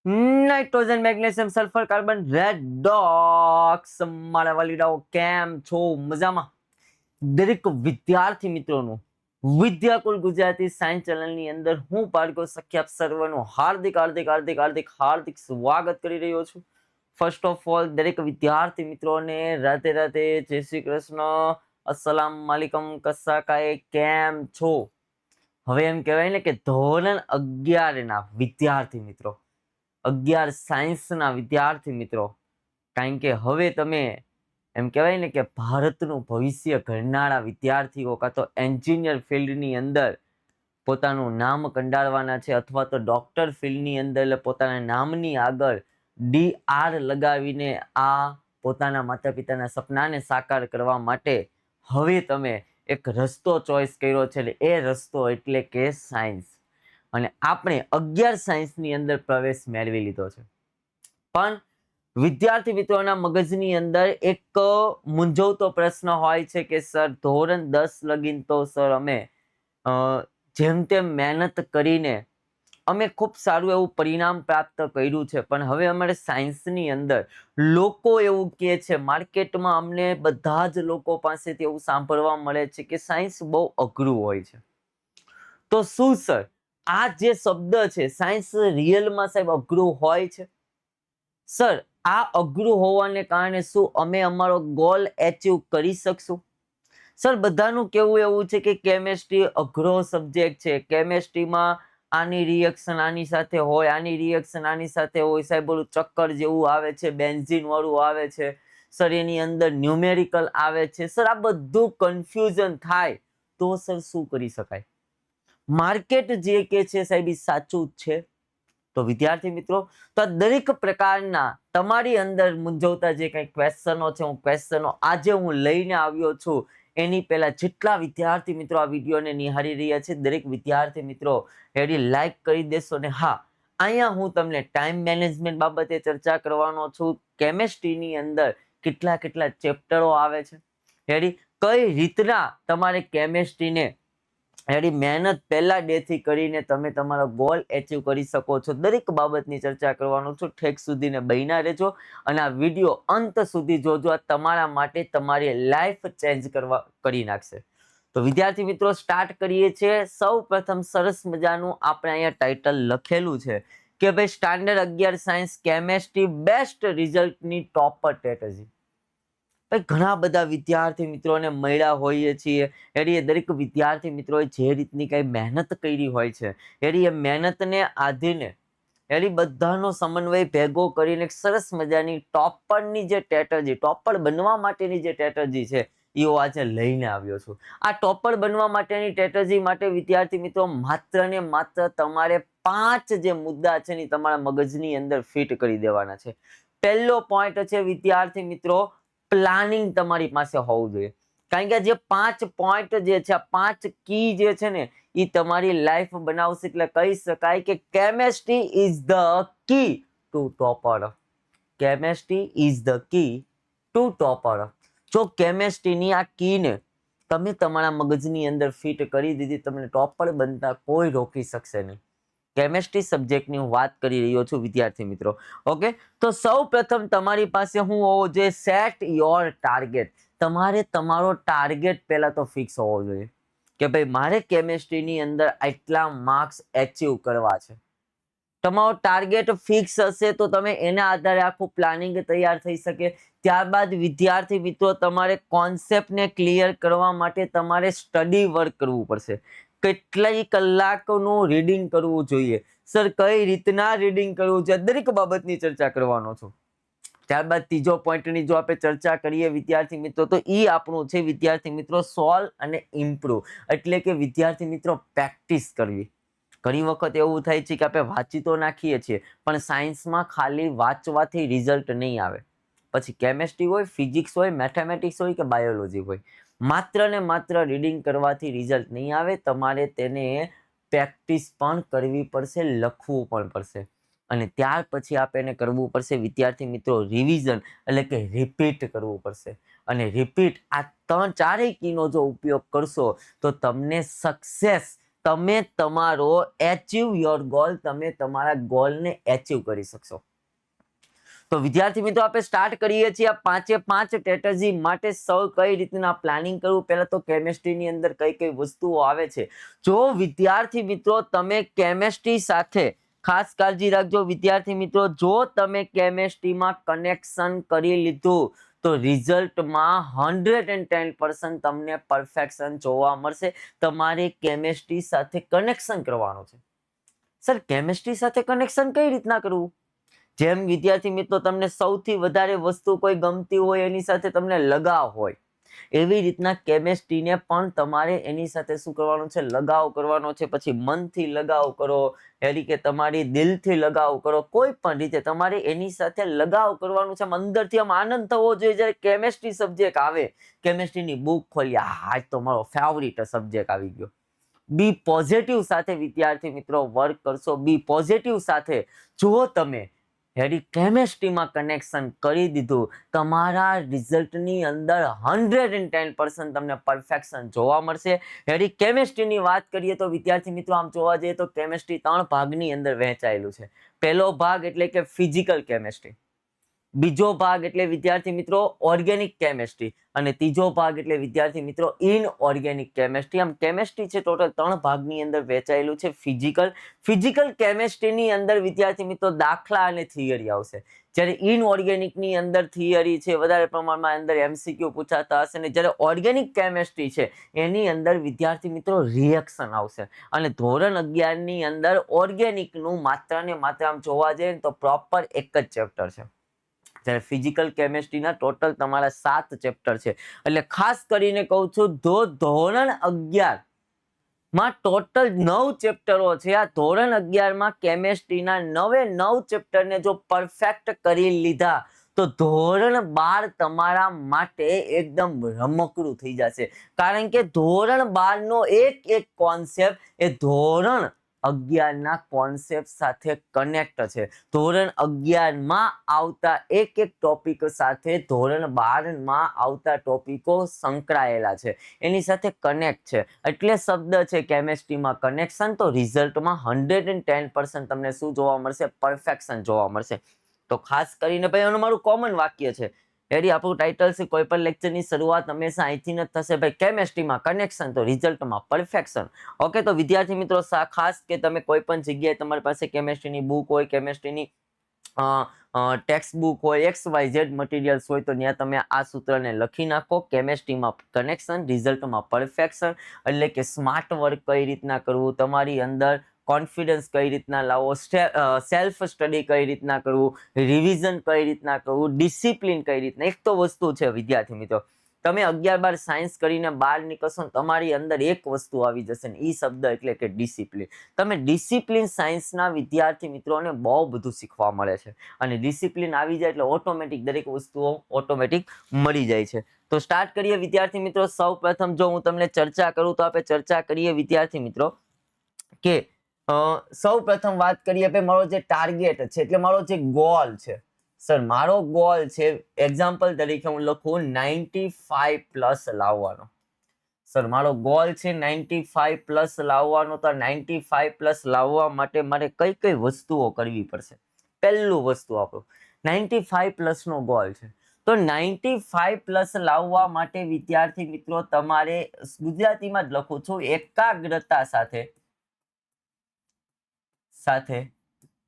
Nitrogen, magnesium, sulphur, carbon, redox. મારા વાલીડાઓ કેમ છો? મજામાં? દરેક વિદ્યાર્થી મિત્રોનું વિદ્યાકુલ ગુજરાતી સાયન્સ ચેનલની અંદર હું પાર્કો સખ્ય આપ સર્વનું હાર્દિક હાર્દિક હાર્દિક હાર્દિક હાર્દિક સ્વાગત કરી રહ્યો છું. ફર્સ્ટ ઓફ ઓલ દરેક વિદ્યાર્થી મિત્રોને રાધે રાધે, જય શ્રી કૃષ્ણ, અસલામ વાલેકુમ. કસા કાય કેમ છો? હવે એમ કહેવાય ને કે ધોરણ 11 ના વિદ્યાર્થી મિત્રો, 11 સાયન્સના વિદ્યાર્થી મિત્રો, કારણ કે હવે તમે એમ કહેવાય ને કે ભારતનું ભવિષ્ય ઘડનારા વિદ્યાર્થીઓ કાં તો એન્જિનિયર ફિલ્ડની અંદર પોતાનું નામ કંડારવાના છે અથવા તો ડોક્ટર ફિલ્ડની અંદર પોતાના નામની આગળ DR લગાવીને આ પોતાના માતા પિતાના સપનાને સાકાર કરવા માટે હવે તમે એક રસ્તો ચોઈસ કર્યો છે. એ રસ્તો એટલે કે સાયન્સ. અને આપણે 11 સાયન્સની અંદર પ્રવેશ મેળવી લીધો છે. પણ વિદ્યાર્થી મિત્રોના મગજની અંદર એક મૂંઝવતો પ્રશ્ન હોય છે કે સર ધોરણ 10 લગીન તો સર અમે જેમ તેમ મહેનત કરીને અમે ખૂબ સારું એવું પરિણામ પ્રાપ્ત કર્યું છે, પણ હવે અમારે સાયન્સની અંદર લોકો એવું કહે છે, માર્કેટમાં અમને બધા જ લોકો પાસેથી એવું સાંભળવા મળે છે કે સાયન્સ બહુ અઘરું હોય છે. તો શું સર આ જે શબ્દ છે સાયન્સ રિયલમાં સાહેબ અઘરું હોય છે? સર આ અઘરું હોવાને કારણે શું અમે અમારો ગોલ એચીવ કરી શકશું? સર બધાનું કેવું એવું છે કે કેમેસ્ટ્રી અઘરો સબ્જેક્ટ છે, કેમેસ્ટ્રીમાં આની રિએક્શન આની સાથે હોય, આની રિએક્શન આની સાથે હોય, સાહેબ ઓલું ચક્કર જેવું આવે છે, બેન્ઝીન વાળું આવે છે, સર એની અંદર ન્યુમેરિકલ આવે છે. સર આ બધું કન્ફ્યુઝન થાય તો સર શું કરી શકાય? માર્કેટ જે કે છે સાહેબ એ સાચું જ છે? તો વિદ્યાર્થી મિત્રો, તો દરેક પ્રકારના તમારી અંદર મૂંઝવતા જે કંઈ ક્વેશ્ચનો છે, હું ક્વેશ્ચનો આજે હું લઈને આવ્યો છું. એની પહેલા જેટલા વિદ્યાર્થી મિત્રો આ વિડીયોને નિહાળી રહ્યા છે, દરેક વિદ્યાર્થી મિત્રો એડી લાઈક કરી દેશો. ને હા, અહીંયા હું તમને ટાઈમ મેનેજમેન્ટ બાબતે ચર્ચા કરવાનો છું. કેમેસ્ટ્રીની અંદર કેટલા કેટલા ચેપ્ટરો આવે છે, એડી કઈ રીતના તમારે કેમેસ્ટ્રીને એની મહેનત પહેલા ડે થી કરીને તમે તમારો ગોલ એચીવ કરી શકો છો. દરેક બાબતની ચર્ચા કરવાનો છું. ઠેક સુધીને બન્યા રહેજો અને આ વિડીયો અંત સુધી જોજો. આ તમારા માટે તમારી લાઈફ ચેન્જ કરી નાખશે. તો વિદ્યાર્થી મિત્રો સ્ટાર્ટ કરીએ છીએ. સૌ પ્રથમ સરસ મજાનું આપણે અહીંયા ટાઇટલ લખેલું છે કે ભાઈ સ્ટાન્ડર્ડ 11 સાયન્સ કેમેસ્ટ્રી બેસ્ટ રિઝલ્ટની ટોપર સ્ટ્રેટેજી. ઘણા બધા વિદ્યાર્થી મિત્રોને મળ્યા હોઈએ છીએ, એની દરેક વિદ્યાર્થી મિત્રોએ જે રીતની કઈ મહેનત કરી હોય છે, એની એ મહેનતને આધીને એની બધાનો સમન્વય ભેગો કરીને એક સરસ મજાની ટોપરની જે સ્ટ્રેટેજી, ટોપર બનવા માટેની જે સ્ટ્રેટેજી છે એ આજે લઈને આવ્યો છું. આ ટોપર બનવા માટેની સ્ટ્રેટેજી માટે વિદ્યાર્થી મિત્રો માત્ર ને માત્ર તમારે 5 જે મુદ્દા છે ને તમારા મગજની અંદર ફિટ કરી દેવાના છે. પહેલો પોઈન્ટ છે વિદ્યાર્થી મિત્રો, પ્લાનિંગ તમારી પાસે હોવું જોઈએ. કારણ કે જે 5 પોઈન્ટ જે છે, આ 5 કી જે છે ને એ તમારી લાઈફ બનાવશે. એટલે કહી શકાય કે chemistry is the key to topper. Chemistry is the key to topper. જો કેમેસ્ટ્રીની આ કીને તમે તમારા મગજની અંદર ફિટ કરી દીધી, તમને ટોપર બનતા કોઈ રોકી શકશે નહીં. કેમેસ્ટ્રી સબ્જેક્ટની હું વાત કરી રહ્યો છું વિદ્યાર્થી મિત્રો. ઓકે, તો સૌ પ્રથમ તમારી પાસે હું હોવો જોઈએ? Set your target. તમારે તમારો ટાર્ગેટ પહેલા તો ફિક્સ હોવો જોઈએ કે ભાઈ મારે કેમેસ્ટ્રીની અંદર આટલા માર્ક્સ એચીવ કરવા છે. તમારો ટાર્ગેટ ફિક્સ હશે તો તમે એના આધારે આખું પ્લાનિંગ તૈયાર થઈ શકે. ત્યારબાદ વિદ્યાર્થી મિત્રો તમારે કોન્સેપ્ટને ક્લિયર કરવા માટે તમારે સ્ટડી વર્ક કરવું પડશે. કેટલાય કલાકનું રીડિંગ કરવું જોઈએ. સર કઈ રીતના રીડિંગ કરવું છે, દરેક બાબતની ચર્ચા કરવાનો છું. ત્યારબાદ ત્રીજો પોઈન્ટની જો આપણે ચર્ચા કરીએ વિદ્યાર્થી મિત્રો, તો એ આપણું છે વિદ્યાર્થી મિત્રો સોલ્વ અને ઇમ્પ્રુવ. એટલે કે વિદ્યાર્થી મિત્રો પ્રેક્ટિસ કરવી. ઘણી વખત એવું થાય છે કે આપણે વાંચી તો નાખીએ છીએ, પણ સાયન્સમાં ખાલી વાંચવાથી રિઝલ્ટ નહીં આવે. પછી કેમેસ્ટ્રી હોય, ફિઝિક્સ હોય, મેથેમેટિક્સ હોય કે બાયોલોજી હોય, માત્ર ને માત્ર રીડિંગ કરવાથી રિઝલ્ટ નહીં આવે. તમારે તેને પ્રેક્ટિસ પણ કરવી પડશે, લખવું પણ પડશે. અને ત્યાર પછી આપણે કરવું પડશે વિદ્યાર્થી મિત્રો રિવિઝન, એટલે કે રિપીટ કરવું પડશે. અને રિપીટ આ 3-4 કીનો જો ઉપયોગ કરશો તો તમને સક્સેસ તમે તમારો એચીવ યોર ગોલ, તમે તમારા ગોલને એચીવ કરી શકશો. તો વિદ્યાર્થી મિત્રો આપણે સ્ટાર્ટ કરીએ છીએ આ 5 સ્ટ્રેટેજી માટે સૌ કઈ રીતના પ્લાનિંગ કરવું. પહેલા તો કેમેસ્ટ્રીની અંદર કઈ કઈ વસ્તુઓ આવે છે. જો વિદ્યાર્થી મિત્રો તમે કેમેસ્ટ્રી સાથે ખાસ કાળજી રાખજો વિદ્યાર્થી મિત્રો, જો તમે કેમેસ્ટ્રીમાં કનેક્શન કરી લીધું તો રિઝલ્ટમાં 110% તમને પરફેક્શન જોવા મળશે. તમારે કેમેસ્ટ્રી સાથે કનેક્શન કરવાનું છે. સર કેમેસ્ટ્રી સાથે કનેક્શન કઈ રીતના કરવું? જેમ વિદ્યાર્થી મિત્રો તમને સૌથી વધારે વસ્તુ કોઈ ગમતી હોય એની સાથે તમને લગાવ હોય, એવી રીતના કેમેસ્ટ્રીને પણ તમારે એની સાથે શું કરવાનું છે? લગાવ કરવાનો છે. પછી મનથી લગાવ કરો, એટલે કે તમારી દિલથી લગાવ કરો, કોઈ પણ રીતે તમારે એની સાથે લગાવ કરવાનું છે. અંદરથી આમ આનંદ થવો જોઈએ જ્યારે કેમેસ્ટ્રી સબ્જેક્ટ આવે. કેમેસ્ટ્રીની બુક ખોલી, આજ તો મારો ફેવરિટ સબ્જેક્ટ આવી ગયો. બી પોઝિટિવ સાથે વિદ્યાર્થી મિત્રો વર્ક કરશો. બી પોઝિટિવ સાથે જો તમે કેમેસ્ટ્રીમાં કનેક્શન કરી દીધું, તમારા રિઝલ્ટની અંદર 110% તમને પરફેક્શન જોવા મળશે. કેમેસ્ટ્રીની વાત કરીએ તો વિદ્યાર્થી મિત્રો આમ જોવા જઈએ તો કેમેસ્ટ્રી 3 ભાગની અંદર વહેંચાયેલું છે. પહેલો ભાગ એટલે કે ફિઝિકલ કેમેસ્ટ્રી, બીજો ભાગ એટલે વિદ્યાર્થી મિત્રો ઓર્ગેનિક કેમેસ્ટ્રી, અને ત્રીજો ભાગ એટલે વિદ્યાર્થી મિત્રો ઇનઓર્ગેનિક કેમેસ્ટ્રી. આમ કેમેસ્ટ્રી છે ટોટલ 3 ભાગની અંદર વહેંચાયેલું છે. ફિઝિકલ કેમેસ્ટ્રીની અંદર વિદ્યાર્થી મિત્રો દાખલા અને થિયરી આવશે, જ્યારે ઇનઓર્ગેનિકની અંદર થિયરી છે, વધારે પ્રમાણમાં અંદર MCQ પૂછાતા હશે, ને જ્યારે ઓર્ગેનિક કેમેસ્ટ્રી છે એની અંદર વિદ્યાર્થી મિત્રો રિએક્શન આવશે. અને ધોરણ 11ની અંદર ઓર્ગેનિકનું માત્ર ને માત્ર આમ જોવા જઈએ તો પ્રોપર એક જ ચેપ્ટર છે, જ્યારે ફિઝિકલ કેમેસ્ટ્રીના ટોટલ તમારા 7 ચેપ્ટર છે. એટલે ખાસ કરીને કહું છું, ધોરણ 11 માં ટોટલ 9 ચેપ્ટરો છે. આ ધોરણ 11માં કેમેસ્ટ્રીના 9 ચેપ્ટરને જો પરફેક્ટ કરી લીધા તો ધોરણ 12 તમારા માટે એકદમ રમકડું થઈ જશે. કારણ કે ધોરણ 12 નો એક કોન્સેપ્ટ એ ધોરણ 11ના કોન્સેપ્ટ સાથે કનેક્ટ છે. ધોરણ 11માં આવતા એક ટોપિક સાથે ધોરણ 12માં આવતા ટોપિકો સંકળાયેલા છે, એની સાથે કનેક્ટ છે. એટલે શબ્દ છે કેમેસ્ટ્રીમાં કનેક્શન. તો રિઝલ્ટમાં 110% તમને શું જોવા મળશે? પરફેક્શન જોવા મળશે. તો ખાસ કરીને ભાઈ એનું મારું કોમન વાક્ય છે, એડી આપણું ટાઇટલ છે, કોઈ પણ લેક્ચરની શરૂઆત હંમેશા અહીંથી જ થશે ભાઈ, કેમેસ્ટ્રીમાં કનેક્શન તો રિઝલ્ટમાં પરફેક્શન. ઓકે, તો વિદ્યાર્થી મિત્રો ખાસ કે તમે કોઈ પણ જગ્યાએ તમારી પાસે કેમેસ્ટ્રીની બુક હોય, કેમેસ્ટ્રીની ટેક્સ્ટ બુક હોય, XYZ મટીરિયલ્સ હોય, તો ત્યાં તમે આ સૂત્રને લખી નાખો. કેમેસ્ટ્રીમાં કનેક્શન, રિઝલ્ટમાં પરફેક્શન. એટલે કે સ્માર્ટ વર્ક કઈ રીતના કરવું, તમારી અંદર કોન્ફિડન્સ કઈ રીતના લાવવો, સેલ્ફ સ્ટડી કઈ રીતના કરવું, રિવિઝન કઈ રીતના કરવું, ડિસિપ્લિન કઈ રીતના. એક તો વસ્તુ છે વિદ્યાર્થી મિત્રો, તમે 11-12 સાયન્સ કરીને બહાર નીકળશો ને તમારી અંદર એક વસ્તુ આવી જશે ને એ શબ્દ એટલે કે ડિસિપ્લિન. તમે ડિસિપ્લિન સાયન્સના વિદ્યાર્થી મિત્રોને બહુ બધું શીખવા મળે છે, અને ડિસિપ્લિન આવી જાય એટલે ઓટોમેટિક દરેક વસ્તુઓ ઓટોમેટિક મળી જાય છે. તો સ્ટાર્ટ કરીએ વિદ્યાર્થી મિત્રો. સૌ પ્રથમ જો હું તમને ચર્ચા કરું તો આપણે ચર્ચા કરીએ વિદ્યાર્થી મિત્રો કે સૌ પ્રથમ વાત કરીએ કે મારો જે ટાર્ગેટ છે એટલે મારો જે ગોલ છે. સર મારો ગોલ છે, એક્ઝામ્પલ તરીકે હું લખું 95+ લાવવાનો. સર મારો ગોલ છે 95+ લાવવાનો. તો 95+ લાવવા માટે મારે કઈ કઈ વસ્તુઓ કરવી પડશે? પહેલું વસ્તુ આપણું 95+ નો ગોલ છે, તો 95+ લાવવા માટે વિદ્યાર્થી મિત્રો તમારે ગુજરાતીમાં જ લખું છું, એકાગ્રતા સાથે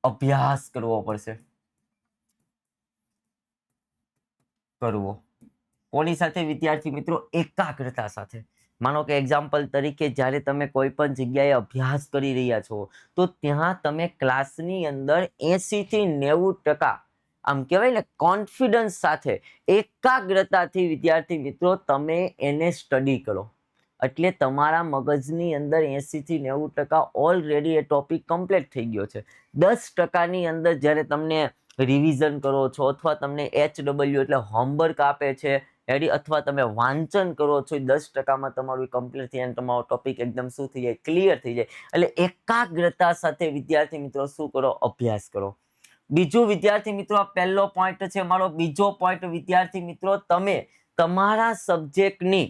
અભ્યાસ કરવો પડશે. કોની સાથે વિદ્યાર્થી મિત્રો? એકાગ્રતા સાથે. માનો કે એક્ઝામ્પલ તરીકે જ્યારે તમે કોઈ પણ જગ્યાએ અભ્યાસ કરી રહ્યા છો તો ત્યાં તમે ક્લાસની અંદર 80 થી 90% આમ કહેવાય ને કોન્ફિડન્સ સાથે એકાગ્રતાથી વિદ્યાર્થી મિત્રો તમે એને સ્ટડી કરો. એટલે તમારા મગજની અંદર 80 થી 90% ઓલરેડી એ ટોપિક કમ્પ્લીટ થઈ ગયો છે. 10%ની અંદર જ્યારે તમને રિવિઝન કરો છો અથવા તમને HW એટલે હોમવર્ક આપે છે, અથવા તમે વાંચન કરો છો, 10%માં તમારું કમ્પ્લીટ થઈ જાય, તમારો ટોપિક એકદમ શું થઈ જાય? ક્લિયર થઈ જાય. એટલે એકાગ્રતા સાથે વિદ્યાર્થી મિત્રો શું કરો? અભ્યાસ કરો. બીજું વિદ્યાર્થી મિત્રો, પહેલો પોઈન્ટ છે મારો. બીજો પોઈન્ટ વિદ્યાર્થી મિત્રો, તમે તમારા સબ્જેક્ટની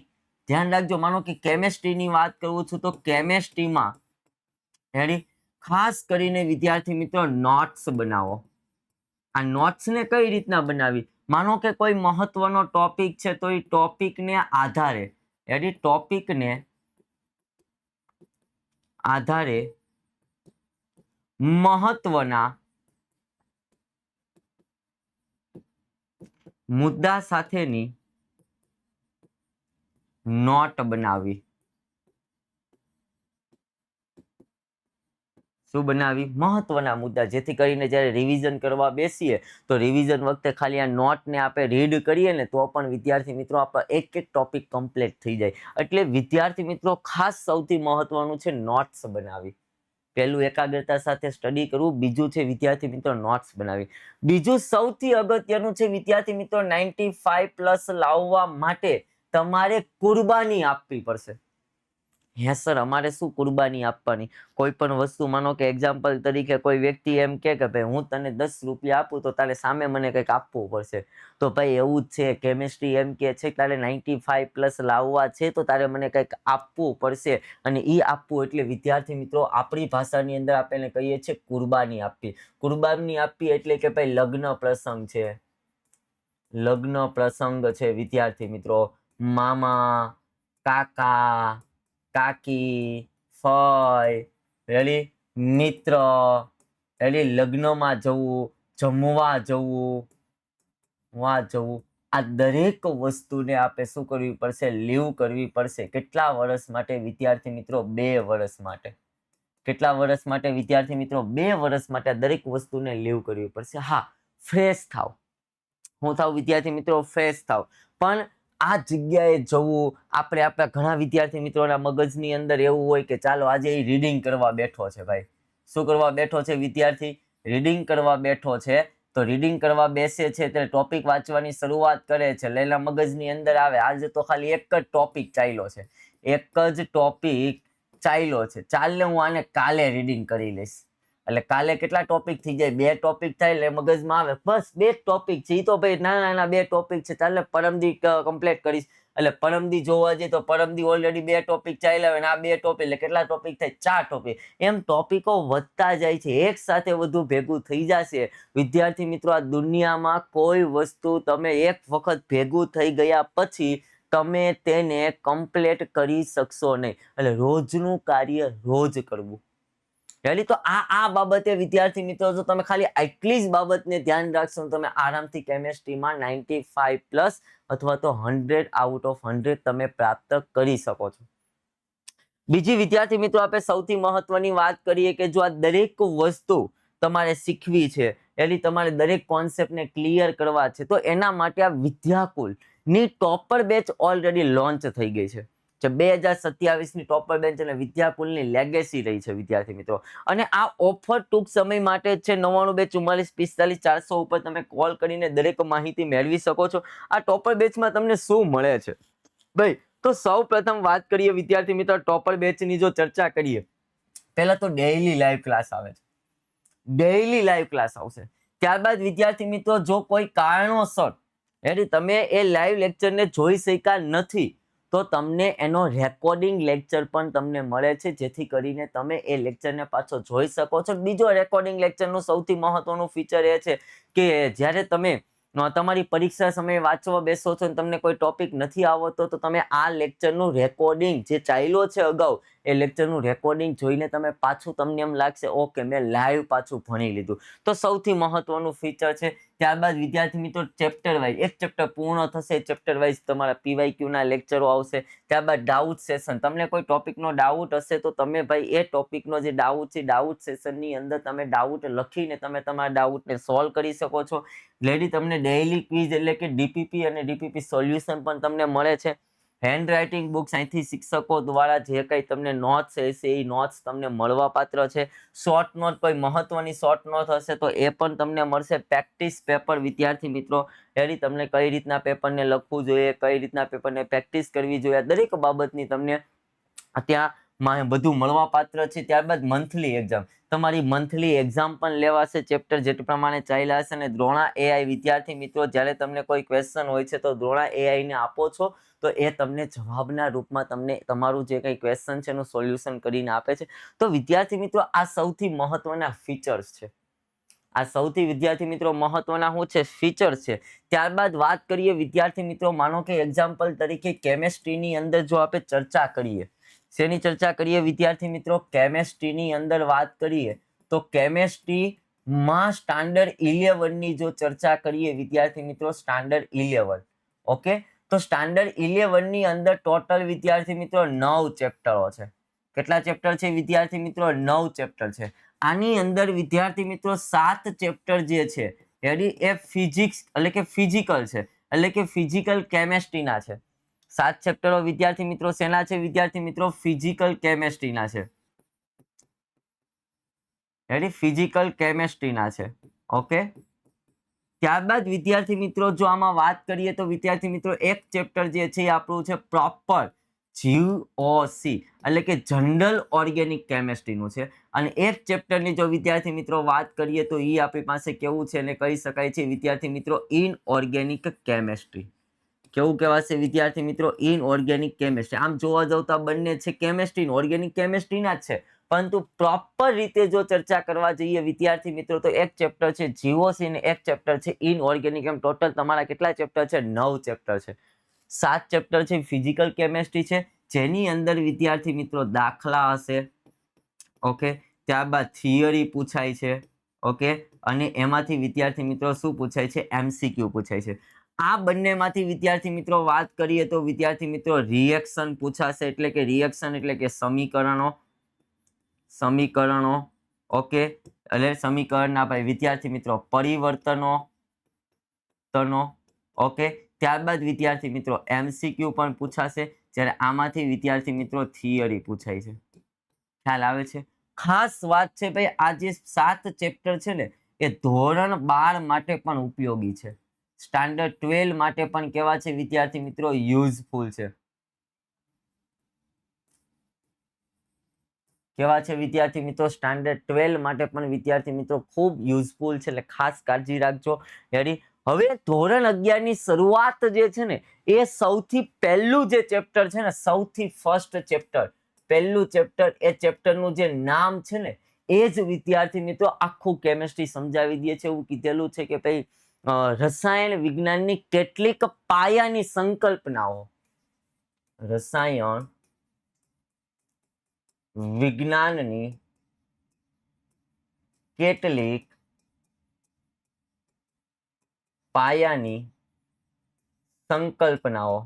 ધ્યાન રાખજો. માનો કે કેમેસ્ટ્રીની વાત કરું છું તો કેમેસ્ટ્રીમાં રેડી? ખાસ કરીને વિદ્યાર્થી મિત્રો નોટ્સ બનાવો. આ નોટ્સ ને કઈ રીતના બનાવી? માનો કે કોઈ મહત્વનો ટોપિક છે તો એ ટોપિકને આધારે, રેડી, ટોપિકને આધારે મહત્વના મુદ્દા સાથેની નોટ બનાવી. શું બનાવી? મહત્વના મુદ્દા, જેથી કરીને જ્યારે રિવિઝન કરવા બેસીએ તો રિવિઝન વખતે ખાલી આ નોટને આપણે રીડ કરીએ ને તો પણ વિદ્યાર્થી મિત્રો આપણો એક એક ટોપિક કમ્પ્લીટ થઈ જાય. એટલે વિદ્યાર્થી મિત્રો ખાસ સૌથી મહત્વનું છે નોટ્સ બનાવી. પહેલું એકાગ્રતા સાથે સ્ટડી કરવું, બીજું છે વિદ્યાર્થી મિત્રો નોટ્સ બનાવી. બીજું સૌથી અગત્યનું છે વિદ્યાર્થી મિત્રો 95+ લાવવા માટે તમારે કુરબાની આપવી પડશે. હે સર, અમારે શું કુરબાની આપવાની? કોઈ પણ વસ્તુ, માનો કે એક્ઝામ્પલ તરીકે કોઈ વ્યક્તિ એમ કે ભાઈ હું તને 10 રૂપિયા આપું તો તારે સામે મને કંઈક આપવું પડશે. તો ભાઈ એવું જ છે, કેમિસ્ટ્રી એમ કે છે તારે 95+ લાવવા છે તો તારે મને કંઈક આપવું પડશે. અને એ આપવું એટલે વિદ્યાર્થી મિત્રો આપણી ભાષાની અંદર આપણે કહીએ છીએ કુરબાની આપવી. કુરબાની આપવી એટલે કે ભાઈ લગ્ન પ્રસંગ છે, લગ્ન પ્રસંગ છે વિદ્યાર્થી મિત્રો, મામા, કાકા, કાકી, ફઈ, રેડી, મિત્ર, રેડી, લગ્નમાં જવું, જમવા જવું, આ દરેક વસ્તુને આપણે શું કરવી પડશે? લીવ કરવી પડશે. કેટલા વર્ષ માટે વિદ્યાર્થી મિત્રો? 2 વર્ષ માટે. કેટલા વર્ષ માટે વિદ્યાર્થી મિત્રો? 2 વર્ષ માટે દરેક વસ્તુને લીવ કરવી પડશે. હા, ફ્રેશ થાવ. હું થાવ વિદ્યાર્થી મિત્રો? ફ્રેશ થાવ. પણ આ જગ્યાએ જવું, આપણા ઘણા વિદ્યાર્થી મિત્રોના મગજની અંદર એવું હોય કે ચાલો આજે એ રીડિંગ કરવા બેઠો છે. ભાઈ શું કરવા બેઠો છે વિદ્યાર્થી? રીડિંગ કરવા બેઠો છે. તો રીડિંગ કરવા બેસે છે ત્યારે ટોપિક વાંચવાની શરૂઆત કરે છે. એના મગજની અંદર આવે આજે તો ખાલી એક જ ટોપિક ચાલ્યો છે, એક જ ટોપિક ચાલ્યો છે, ચાલ ને હું આને કાલે રીડિંગ કરી લઈશ. એટલે કાલે કેટલા ટોપિક થઈ જાય? 2 ટોપિક થાય એટલે મગજમાં આવે બસ 2 ટોપિક છે, એ તો ભાઈ નાના 2 ટોપિક છે, ચાલ પરમદી કમ્પ્લીટ કરીશ. એટલે પરમદી જોવા જઈએ તો પરમદી ઓલરેડી 2 ટોપિક ચાલ્યા હોય, આ 2 ટોપિક એટલે કેટલા ટોપિક થાય? 4 ટોપિક. એમ ટોપિકો વધતા જાય છે, એક સાથે વધુ ભેગું થઈ જશે. વિદ્યાર્થી મિત્રો, આ દુનિયામાં કોઈ વસ્તુ તમે એક વખત ભેગું થઈ ગયા પછી તમે તેને કમ્પ્લીટ કરી શકશો નહીં. એટલે રોજનું કાર્ય રોજ કરવું. રેડી? તો આ બાબતે વિદ્યાર્થી મિત્રો જો તમે ખાલી આટલી જ બાબતને ધ્યાન રાખશો તમે આરામથી કેમેસ્ટ્રીમાં 95+ અથવા તો 100/100 તમે પ્રાપ્ત કરી શકો છો. બીજી વિદ્યાર્થી મિત્રો આપણે સૌથી મહત્વની વાત કરીએ કે જો આ દરેક વસ્તુ તમારે શીખવી છે, એટલે તમારે દરેક કોન્સેપ્ટને ક્લિયર કરવા છે, તો એના માટે આ વિદ્યાકુલની ટોપર બેચ ઓલરેડી લોન્ચ થઈ ગઈ છે. 2027ની ટોપર બેન્ચ અને વિદ્યાકુલની લેગેસી રહી છે વિદ્યાર્થી મિત્રો. અને આ ઓફર ટૂંક સમય માટે છે. 992445 ઉપર તમે કોલ કરીને દરેક માહિતી મેળવી શકો છો. આ ટોપર બેચમાં તમને શું મળે છે ભાઈ? તો સૌ પ્રથમ વાત કરીએ વિદ્યાર્થી મિત્રો ટોપર બેચની જો ચર્ચા કરીએ, પહેલા તો ડેઈલી લાઈવ ક્લાસ આવે છે, ડેઈલી લાઈવ ક્લાસ આવશે. ત્યારબાદ વિદ્યાર્થી મિત્રો જો કોઈ કારણોસર તમે એ લાઈવ લેક્ચરને જોઈ શક્યા નથી તો તમને એનો રેકોર્ડિંગ લેક્ચર પણ તમને મળે છે, જેથી કરીને તમે એ લેક્ચરને પાછો જોઈ શકો છો. બીજો રેકોર્ડિંગ લેક્ચરનું સૌથી મહત્વનું ફીચર એ છે કે જ્યારે તમે તમારી પરીક્ષા સમયે વાંચવા બેસો છો અને તમને કોઈ ટોપિક નથી આવડતો તો તમે આ લેક્ચરનું રેકોર્ડિંગ જે ચાલ્યો છે અગાઉ એ લેક્ચરનું રેકોર્ડિંગ જોઈને તમે પાછું તમને એમ લાગશે ઓકે મેં લાઈવ પાછું ભણી લીધું. તો સૌથી મહત્વનું ફીચર છે. ત્યારબાદ વિદ્યાર્થી મિત્રો ચેપ્ટર વાઇઝ એક ચેપ્ટર પૂર્ણ થશે, ચેપ્ટર વાઇઝ તમારા PYQના લેક્ચરો આવશે. ત્યારબાદ ડાઉટ સેશન, તમને કોઈ ટોપિકનો ડાઉટ હશે તો તમે ભાઈ એ ટોપિકનો જે ડાઉટ છે ડાઉટ સેશનની અંદર તમે ડાઉટ લખીને તમે તમારા ડાઉટને સોલ્વ કરી શકો છો. લેડી તમને ડેઈલી ક્વિઝ એટલે કે DPP અને DPP સોલ્યુશન પણ તમને મળે છે. હેન્ડ રાઇટિંગ બુક્સ અહીંથી શિક્ષકો દ્વારા જે કંઈ તમને નોટ્સ હશે એ નોટ્સ તમને મળવા પાત્ર છે. શોર્ટ નોટ કોઈ મહત્વની શોર્ટ નોટ હશે તો એ પણ તમને મળશે. પ્રેક્ટિસ પેપર વિદ્યાર્થી મિત્રો એની તમને કઈ રીતના પેપરને લખવું જોઈએ, કઈ રીતના પેપરને પ્રેક્ટિસ કરવી જોઈએ, દરેક બાબતની તમને ત્યાં બધું મળવા પાત્ર છે. ત્યારબાદ મંથલી એક્ઝામ, તમારી મંથલી એક્ઝામ પણ લેવાશે ચેપ્ટર જે પ્રમાણે ચાલ્યા હશે. અને દ્રોણા AI વિદ્યાર્થી મિત્રો જ્યારે તમને કોઈ ક્વેશ્ચન હોય છે તો દ્રોણા AI ને આપો છો તો એ તમને જવાબના રૂપમાં તમને તમારું જે કંઈ ક્વેશ્ચન છે એનું સોલ્યુશન કરીને આપે છે. તો વિદ્યાર્થી મિત્રો આ સૌથી મહત્વના ફીચર્સ છે. આ સૌથી વિદ્યાર્થી મિત્રો મહત્વના શું છે? ફીચર્સ છે. ત્યારબાદ વાત કરીએ વિદ્યાર્થી મિત્રો, માનો કે એક્ઝામ્પલ તરીકે કેમેસ્ટ્રીની અંદર જો આપણે ચર્ચા કરીએ, શેની ચર્ચા કરીએ વિદ્યાર્થી મિત્રો? કેમેસ્ટ્રીની અંદર વાત કરીએ તો કેમેસ્ટ્રીમાં સ્ટાન્ડર્ડ 11 ની જો ચર્ચા કરીએ વિદ્યાર્થી મિત્રો, સ્ટાન્ડર્ડ 11, ઓકે, તો સ્ટાન્ડર્ડ 11 ની અંદર ટોટલ વિદ્યાર્થી મિત્રો 9 ચેપ્ટરો છે. કેટલા ચેપ્ટર છે વિદ્યાર્થી મિત્રો? 9 ચેપ્ટર છે. આની અંદર વિદ્યાર્થી મિત્રો 7 ચેપ્ટર જે છે એ ફિઝિક્સ એટલે કે ફિઝિકલ છે, એટલે કે ફિઝિકલ કેમેસ્ટ્રીના છે. 7 ચેપ્ટરો વિદ્યાર્થી મિત્રો શેના છે વિદ્યાર્થી મિત્રો? ફિઝિકલ કેમેસ્ટ્રીના છે. ફિઝિકલ કેમેસ્ટ્રીના છે, ઓકે. ત્યારબાદ વિદ્યાર્થી મિત્રો જો આમાં વાત કરીએ તો વિદ્યાર્થી મિત્રો એક ચેપ્ટર જે છે એ આપણું છે પ્રોપર GOC એટલે કે જનરલ ઓર્ગેનિક કેમેસ્ટ્રીનું છે. અને એક ચેપ્ટરની જો વિદ્યાર્થી મિત્રો વાત કરીએ તો એ આપણી પાસે કેવું છે અને કહી શકાય છે વિદ્યાર્થી મિત્રો ઇનઓર્ગેનિક કેમેસ્ટ્રી. કેવું કહેવાશે વિદ્યાર્થી મિત્રો? Inorganic chemistry. આમ જોવા જાવ તો બંને છે કેમેસ્ટ્રી, ઓર્ગેનિક કેમેસ્ટ્રીના જ છે, પરંતુ પ્રોપર રીતે જો ચર્ચા કરવા જઈએ વિદ્યાર્થી મિત્રો તો એક ચેપ્ટર છે GOC અને એક ચેપ્ટર છે ઇનઓર્ગેનિક. એમ ટોટલ તમારા કેટલા ચેપ્ટર છે? 9 ચેપ્ટર છે. 7 ચેપ્ટર છે ફિઝિકલ કેમેસ્ટ્રી છે, જેની અંદર વિદ્યાર્થી મિત્રો દાખલા હશે, ઓકે. ત્યારબાદ થિયરી પૂછાય છે, ઓકે. અને એમાંથી વિદ્યાર્થી મિત્રો શું પૂછાય છે? MCQ પૂછાય છે. આ બંનેમાંથી વિદ્યાર્થી મિત્રો વાત કરીએ તો વિદ્યાર્થી મિત્રો રિએક્શન પૂછાશે, એટલે કે રિએક્શન એટલે કે સમીકરણો, ઓકે. એટલે સમીકરણના ભાઈ વિદ્યાર્થી મિત્રો પરિવર્તનો, ઓકે. ત્યારબાદ વિદ્યાર્થી મિત્રો MCQ પણ પૂછાશે, જ્યારે આમાંથી વિદ્યાર્થી મિત્રો થિયરી પૂછાય છે. ખ્યાલ આવે છે? ખાસ વાત છે ભાઈ, આ જે 7 ચેપ્ટર છે ને એ ધોરણ 12 માટે પણ ઉપયોગી છે, સ્ટાન્ડર્ડ 12 માટે પણ કેવા છે વિદ્યાર્થી મિત્રો? યુઝફુલ છે. કેવા છે વિદ્યાર્થી મિત્રો? સ્ટાન્ડર્ડ 12 માટે પણ વિદ્યાર્થી મિત્રો ખૂબ યુઝફુલ છે, એટલે ખાસ કાળજી રાખજો. હવે ધોરણ 11 ની શરૂઆત જે છે ને એ સૌથી પહેલું જે ચેપ્ટર છે ને, સૌથી ફર્સ્ટ ચેપ્ટર, પહેલું ચેપ્ટર, એ ચેપ્ટરનું જે નામ છે ને એ જ વિદ્યાર્થી મિત્રો આખું કેમેસ્ટ્રી સમજાવી દે છે. એવું કીધેલું છે કે ભાઈ રસાયણ વિજ્ઞાનની કેટલીક પાયાની સંકલ્પનાઓ, રસાયણ વિજ્ઞાનની કેટલીક પાયાની સંકલ્પનાઓ.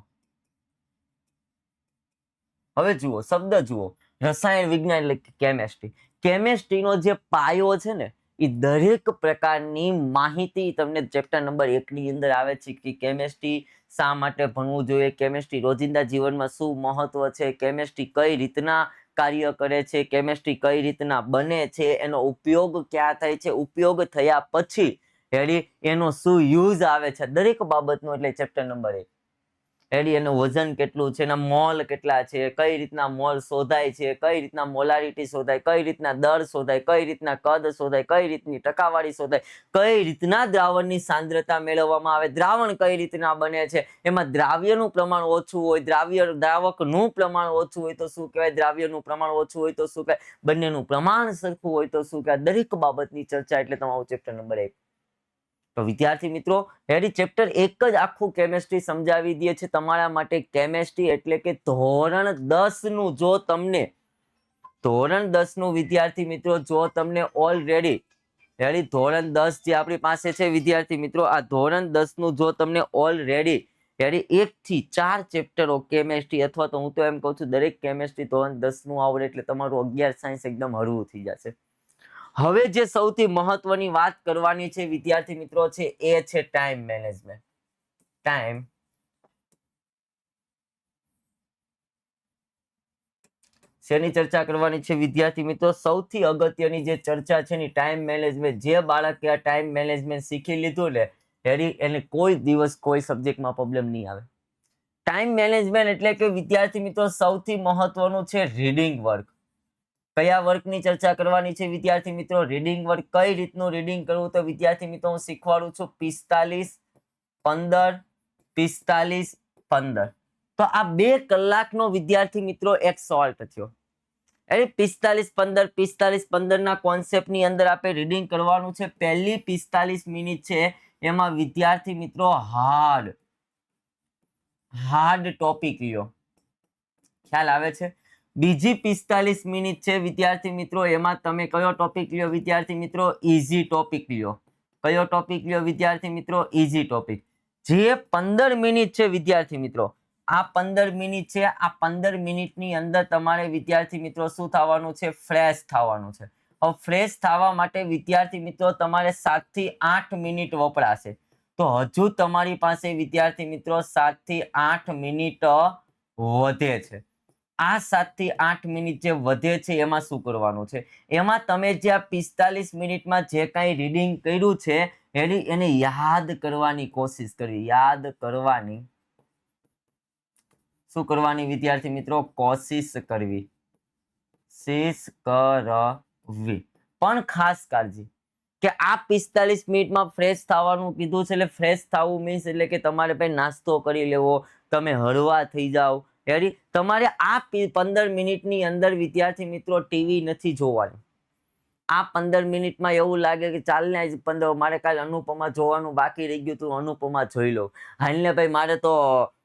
હવે જુઓ, શબ્દ જુઓ, રસાયણ વિજ્ઞાન એટલે કેમેસ્ટ્રી. કેમેસ્ટ્રીનો જે પાયો છે ને એ દરેક પ્રકારની માહિતી તમને ચેપ્ટર નંબર 1 ની અંદર આવે છે કે કેમેસ્ટ્રી શા માટે ભણવું જોઈએ, કેમેસ્ટ્રી રોજિંદા જીવનમાં શું મહત્વ છે, કેમેસ્ટ્રી કઈ રીતના કાર્ય કરે છે, કેમેસ્ટ્રી કઈ રીતના બને છે, એનો ઉપયોગ ક્યાં થાય છે, ઉપયોગ થયા પછી એનો શું યુઝ આવે છે, દરેક બાબતનું. એટલે ચેપ્ટર નંબર 1 એનું વજન કેટલું છે, એના મોલ કેટલા છે, કઈ રીતના મોલ શોધાય છે, કઈ રીતના મોલારિટી શોધાય, કઈ રીતના દર શોધાય, કઈ રીતના કદ શોધાય, કઈ રીતની ટકાવારી શોધાય, કઈ રીતના દ્રાવણની સાંદ્રતા મેળવવામાં આવે, દ્રાવણ કઈ રીતના બને છે, એમાં દ્રાવ્યનું પ્રમાણ ઓછું હોય, દ્રાવકનું પ્રમાણ ઓછું હોય તો શું કહેવાય, દ્રાવ્યનું પ્રમાણ ઓછું હોય તો શું કહેવાય, બંનેનું પ્રમાણ સરખું હોય તો શું કહેવાય, દરેક બાબતની ચર્ચા. એટલે તમારું ચેપ્ટર નંબર 1. તો વિદ્યાર્થી મિત્રો ચેપ્ટર 1 જ આખું કેમેસ્ટ્રી સમજાવી દે છે તમારા માટે. કેમેસ્ટ્રી એટલે કે ધોરણ 10 નું, જો તમને ધોરણ 10 નું વિદ્યાર્થી મિત્રો જો તમને ઓલરેડી ધોરણ 10 જે આપણી પાસે છે વિદ્યાર્થી મિત્રો, આ ધોરણ 10 નું જો તમને ઓલરેડી 1 થી 4 ચેપ્ટરો કેમેસ્ટ્રી, અથવા તો હું તો એમ કહું છું દરેક કેમેસ્ટ્રી ધોરણ 10 નું આવડે એટલે તમારું 11 સાયન્સ એકદમ હળવું થઈ જશે. હવે જે સૌથી મહત્વની વાત કરવાની છે વિદ્યાર્થી મિત્રો છે એ છે ટાઈમ મેનેજમેન્ટ. ટાઈમ શેની ચર્ચા કરવાની છે વિદ્યાર્થી મિત્રો? સૌથી અગત્યની જે ચર્ચા છે ને ટાઈમ મેનેજમેન્ટ. જે બાળકે આ ટાઈમ મેનેજમેન્ટ શીખી લીધું ને એને કોઈ દિવસ કોઈ સબ્જેક્ટમાં પ્રોબ્લેમ નહીં આવે. ટાઈમ મેનેજમેન્ટ એટલે કે વિદ્યાર્થી મિત્રો સૌથી મહત્વનું છે રીડિંગ વર્ક. કયા વર્કની ચર્ચા કરવાની છે વિદ્યાર્થી મિત્રો? Reading work. કઈ રીતનું રીડિંગ કરવું તો વિદ્યાર્થી મિત્રો હું શીખવાડું છું. 45, 15, 45, 15. તો આ 2 કલાકનો વિદ્યાર્થી મિત્રો એક સોલ્ટ થયો. એટલે 45-15 ના કોન્સેપ્ટની અંદર આપણે રીડિંગ કરવાનું છે. પહેલી 45 મિનિટ છે એમાં વિદ્યાર્થી મિત્રો હાર્ડ ટોપિક લ્યો. ખ્યાલ આવે છે? બીજી 45 મિનિટ છે વિદ્યાર્થી મિત્રો, એમાં તમે કયો ટોપિક લ્યો વિદ્યાર્થી મિત્રો? ઈઝી ટોપિક લ્યો. કયો ટોપિક લ્યો વિદ્યાર્થી મિત્રો? Easy topic. જે 15 મિનિટ છે વિદ્યાર્થી મિત્રો, આ 15 મિનિટ છે, આ 15 મિનિટની અંદર તમારે વિદ્યાર્થી મિત્રો શું થવાનું છે? ફ્રેશ થવાનું છે. હવે ફ્રેશ થવા માટે વિદ્યાર્થી મિત્રો તમારે 7 થી 8 મિનિટ વપરાશે. તો હજુ તમારી પાસે વિદ્યાર્થી મિત્રો 7 થી 8 મિનિટ વધે છે. આ 7 થી 8 મિનિટ જે વધે છે એમાં શું કરવાનું છે? એમાં તમે જે આ 45 મિનિટમાં જે કાંઈ રીડિંગ કર્યું છે એને યાદ કરવાની કોશિશ કરવી. યાદ કરવાની, શું કરવાની વિદ્યાર્થી મિત્રો? કોશિશ કરવી. પણ ખાસ કાળજી કે આ 45 મિનિટમાં ફ્રેશ થવાનું કીધું છે. એટલે ફ્રેશ થવું મીન્સ એટલે કે તમારે ભાઈ નાસ્તો કરી લેવો, તમે હળવા થઈ જાઓ. તમારે આ 15 મિનિટની અંદર વિદ્યાર્થી મિત્રો ટીવી નથી જોવાનું. આ 15 મિનિટમાં એવું લાગે કે ચાલ ને 15 મારે કાલે અનુપમા જોવાનું બાકી રહી ગયું તું, અનુપમા જોઈ લો. હાલને ભાઈ મારે તો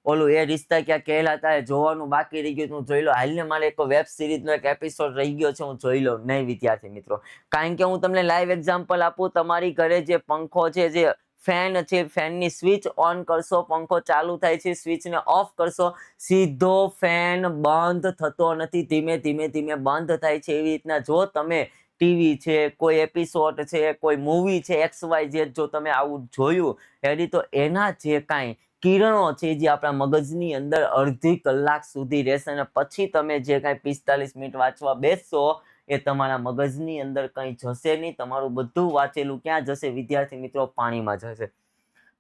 ઓલું એ રિશ્તા ક્યાં કહેલાતા જોવાનું બાકી રહી ગયું, હું જોઈ લો. હાલને મારે એક વેબ સિરીઝનો એક એપિસોડ રહી ગયો છે, હું જોઈ લઉં. નહીં વિદ્યાર્થી મિત્રો, કારણ કે હું તમને લાઈવ એક્ઝામ્પલ આપું. તમારી ઘરે જે પંખો છે, જે ફેન છે, ફેનની સ્વિચ ઓન કરશો, પંખો ચાલુ થાય છે, સ્વિચને ઓફ કરશો, સીધો ફેન બંધ થતો નથી, ધીમે ધીમે બંધ થાય છે. એવી રીતના જો તમે ટીવી છે, કોઈ એપિસોડ છે, કોઈ મૂવી છે, XYZ જો તમે આવું જોયું એની તો એના જે કાંઈ કિરણો છે જે આપણા મગજની અંદર અડધી કલાક સુધી રહેશે અને પછી તમે જે કાંઈ 45 મિનિટ વાંચવા બેસશો એ તમારા મગજની અંદર કંઈ જશે નહીં. તમારું બધું વાંચેલું ક્યાં જશે વિદ્યાર્થી મિત્રો? પાણીમાં જશે.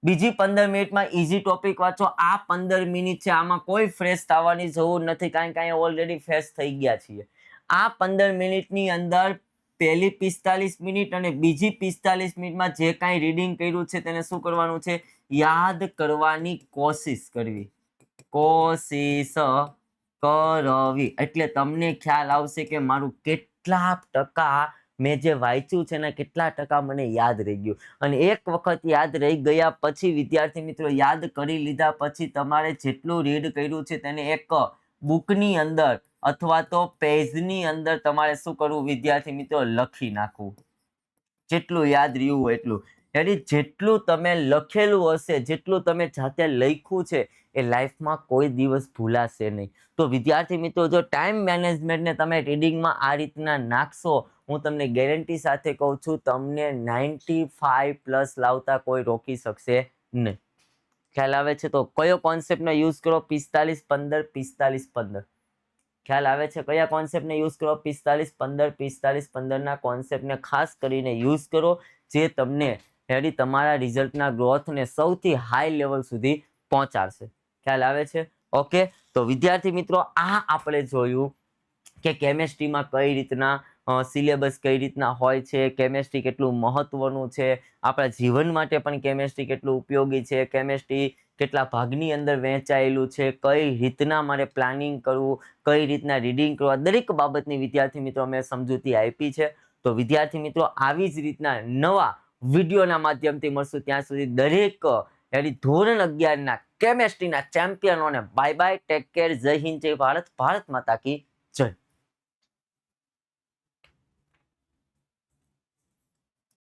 બીજી 15 મિનિટમાં ઈઝી ટોપિક વાંચો. આ 15 મિનિટ છે, આમાં કોઈ ફ્રેશ થવાની જરૂર નથી, કારણ કે અહીંયા ઓલરેડી ફ્રેશ થઈ ગયા છીએ. આ 15 મિનિટની અંદર પહેલી 45 મિનિટ અને બીજી 45 મિનિટમાં જે કાંઈ રીડિંગ કર્યું છે તેને શું કરવાનું છે? યાદ કરવાની કોશિશ કરવી. કોશિશ કરવી એટલે તમને ખ્યાલ આવશે કે મારું કેટલા ટકા મેં જે વાંચ્યું છે ને કેટલા ટકા મને યાદ રહી ગયું. અને એક વખત યાદ રહી ગયા પછી વિદ્યાર્થી મિત્રો, યાદ કરી લીધા પછી તમારે જેટલું રીડ કર્યું છે તેને એક બુકની અંદર અથવા તો પેજની અંદર તમારે શું કરવું વિદ્યાર્થી મિત્રો? લખી નાખવું. જેટલું યાદ રહ્યું હોય એટલું. એટલે જેટલું તમે લખેલું હશે, જેટલું તમે જાતે લખ્યું છે એ લાઈફમાં કોઈ દિવસ ભૂલાશે નહીં. તો વિદ્યાર્થી મિત્રો, જો ટાઈમ મેનેજમેન્ટને તમે રીડિંગમાં આ રીતના નાખશો, હું તમને ગેરંટી સાથે કહું છું, તમને 95+ લાવતા કોઈ રોકી શકશે નહીં. ખ્યાલ આવે છે? તો કયો કોન્સેપ્ટનો યુઝ કરો? 45-15 ખ્યાલ આવે છે? કયા કોન્સેપ્ટને યુઝ કરો? 45-15 ના કોન્સેપ્ટને ખાસ કરીને યુઝ કરો, જે તમને તમારા રિઝલ્ટના ગ્રોથને સૌથી હાઈ લેવલ સુધી પહોંચાડશે. ખ્યાલ આવે છે? ઓકે, તો વિદ્યાર્થી મિત્રો, આ આપણે જોયું કે કેમેસ્ટ્રીમાં કઈ રીતના સિલેબસ કઈ રીતના હોય છે, કેમેસ્ટ્રી કેટલું મહત્વનું છે, આપણા જીવન માટે પણ કેમેસ્ટ્રી કેટલું ઉપયોગી છે, કેમેસ્ટ્રી કેટલા ભાગની અંદર વહેંચાયેલું છે, કઈ રીતના મારે પ્લાનિંગ કરવું, કઈ રીતના રીડિંગ કરવા, દરેક બાબતની વિદ્યાર્થી મિત્રો મેં સમજૂતી આપી છે. તો વિદ્યાર્થી મિત્રો, આવી જ રીતના નવા વિડીયોના માધ્યમથી મળશું. ત્યાં સુધી દરેક ધોરણ 11ના કેમેસ્ટ્રીના ચેમ્પિયનોને બાય બાય, ટેક કેર, જય હિન્દ, જય ભારત, ભારત માતા કી જય.